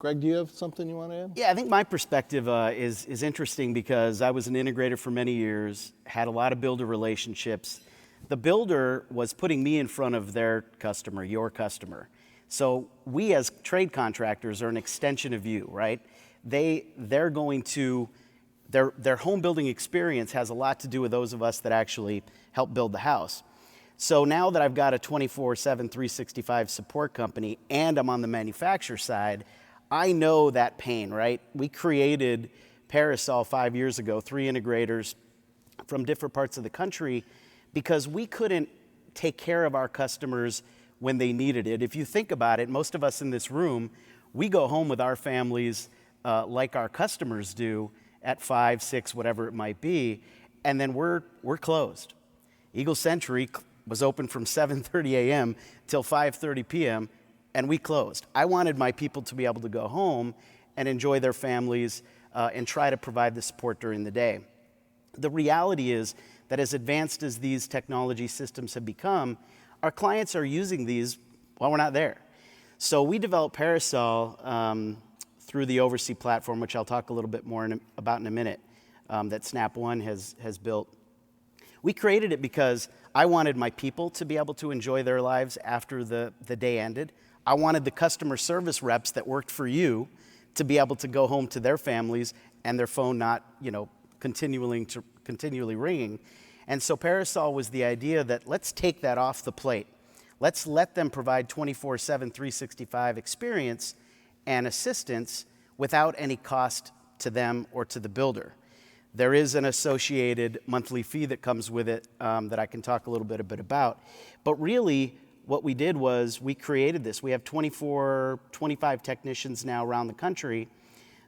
Greg, do you have something you want to add? Yeah, I think my perspective is interesting because I was an integrator for many years, had a lot of builder relationships. The builder was putting me in front of their customer, your customer. So we as trade contractors are an extension of you, right? They're going to, their home building experience has a lot to do with those of us that actually help build the house. So now that I've got a 24/7, 365 support company and I'm on the manufacturer side, I know that pain, right? We created Parasol 5 years ago, 3 integrators from different parts of the country, because we couldn't take care of our customers when they needed it. If you think about it, most of us in this room, we go home with our families like our customers do at 5, 6, whatever it might be, and then we're closed. Eagle Century was open from 7:30 a.m. till 5:30 p.m., and we closed. I wanted my people to be able to go home and enjoy their families and try to provide the support during the day. The reality is that as advanced as these technology systems have become, our clients are using these while we're not there. So we developed Parasol through the Oversee platform, which I'll talk a little bit more about in a minute, that Snap One has built. We created it because I wanted my people to be able to enjoy their lives after the day ended. I wanted the customer service reps that worked for you to be able to go home to their families and their phone not, continually ringing. And so Parasol was the idea that let's take that off the plate. Let's let them provide 24/7, 365 experience and assistance without any cost to them or to the builder. There is an associated monthly fee that comes with it that I can talk a little bit about. But really, what we did was we created this. We have 24, 25 technicians now around the country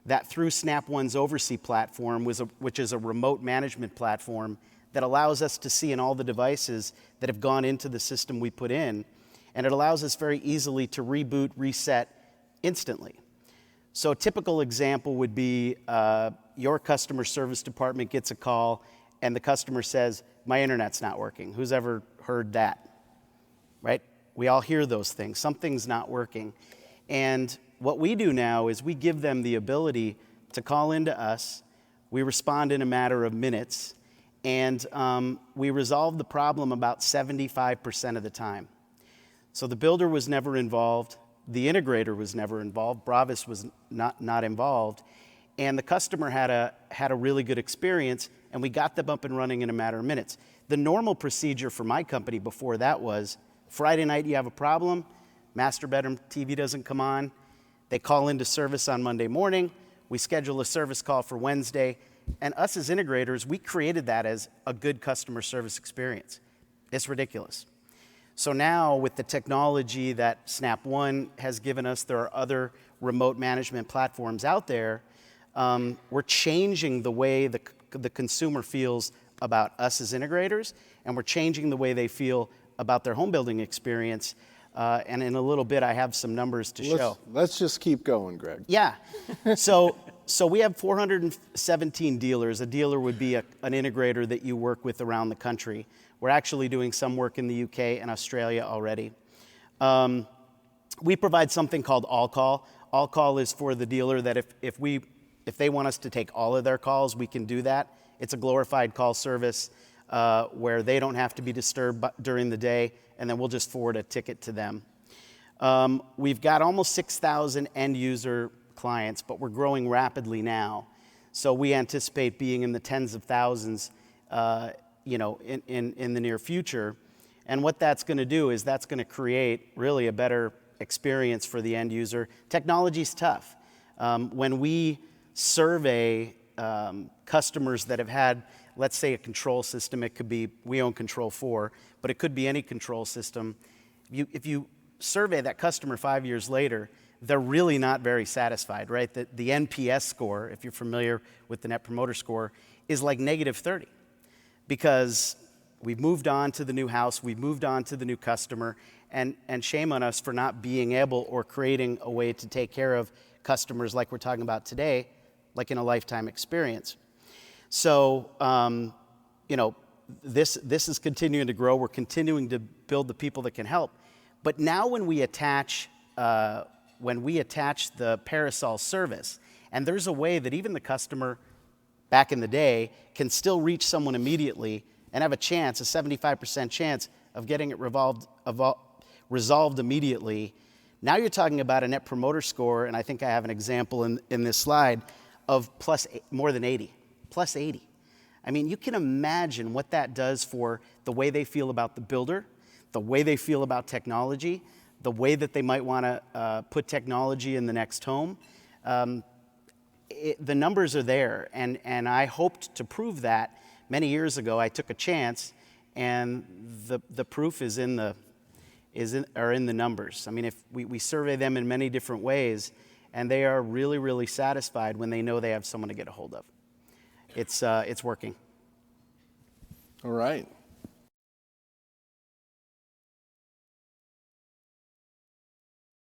that through Snap One's Oversee platform, which is a remote management platform that allows us to see in all the devices that have gone into the system we put in, and it allows us very easily to reboot, reset instantly. So a typical example would be your customer service department gets a call and the customer says, my internet's not working. Who's ever heard that? Right? We all hear those things. Something's not working. And what we do now is we give them the ability to call into us. We respond in a matter of minutes, and we resolve the problem about 75% of the time. So the builder was never involved. The integrator was never involved. Bravis was not involved. And the customer had a really good experience, and we got them up and running in a matter of minutes. The normal procedure for my company before that was Friday night you have a problem, master bedroom TV doesn't come on, they call into service on Monday morning, we schedule a service call for Wednesday, and us as integrators, we created that as a good customer service experience. It's ridiculous. So now with the technology that Snap One has given us, there are other remote management platforms out there, we're changing the way the consumer feels about us as integrators, and we're changing the way they feel about their home building experience. And in a little bit, I have some numbers to show. Let's just keep going, Greg. Yeah. So we have 417 dealers. A dealer would be an integrator that you work with around the country. We're actually doing some work in the UK and Australia already. We provide something called All Call. All Call is for the dealer that if they want us to take all of their calls, we can do that. It's a glorified call service where they don't have to be disturbed during the day, and then we'll just forward a ticket to them. We've got almost 6,000 end user clients, but we're growing rapidly now. So we anticipate being in the tens of thousands in the near future. And what that's going to do is that's going to create really a better experience for the end user. Technology's tough. When we survey customers that have had, let's say, a control system, it could be, we own Control 4, but it could be any control system. If you survey that customer 5 years later, they're really not very satisfied, right? The NPS score, if you're familiar with the Net Promoter Score, is like -30 because we've moved on to the new house, we've moved on to the new customer, and shame on us for not being able or creating a way to take care of customers like we're talking about today, like in a lifetime experience. So, this is continuing to grow. We're continuing to build the people that can help. But now when we attach when we attach the Parasol service. And there's a way that even the customer back in the day can still reach someone immediately and have a chance, a 75% chance of getting it resolved immediately. Now you're talking about a Net Promoter Score, and I think I have an example in this slide, of more than 80, plus 80. I mean, you can imagine what that does for the way they feel about the builder, the way they feel about technology, the way that they might want to put technology in the next home. The numbers are there, and I hoped to prove that many years ago. I took a chance, and the proof is in the numbers. I mean, if we survey them in many different ways, and they are really, really satisfied when they know they have someone to get a hold of. It's working. All right.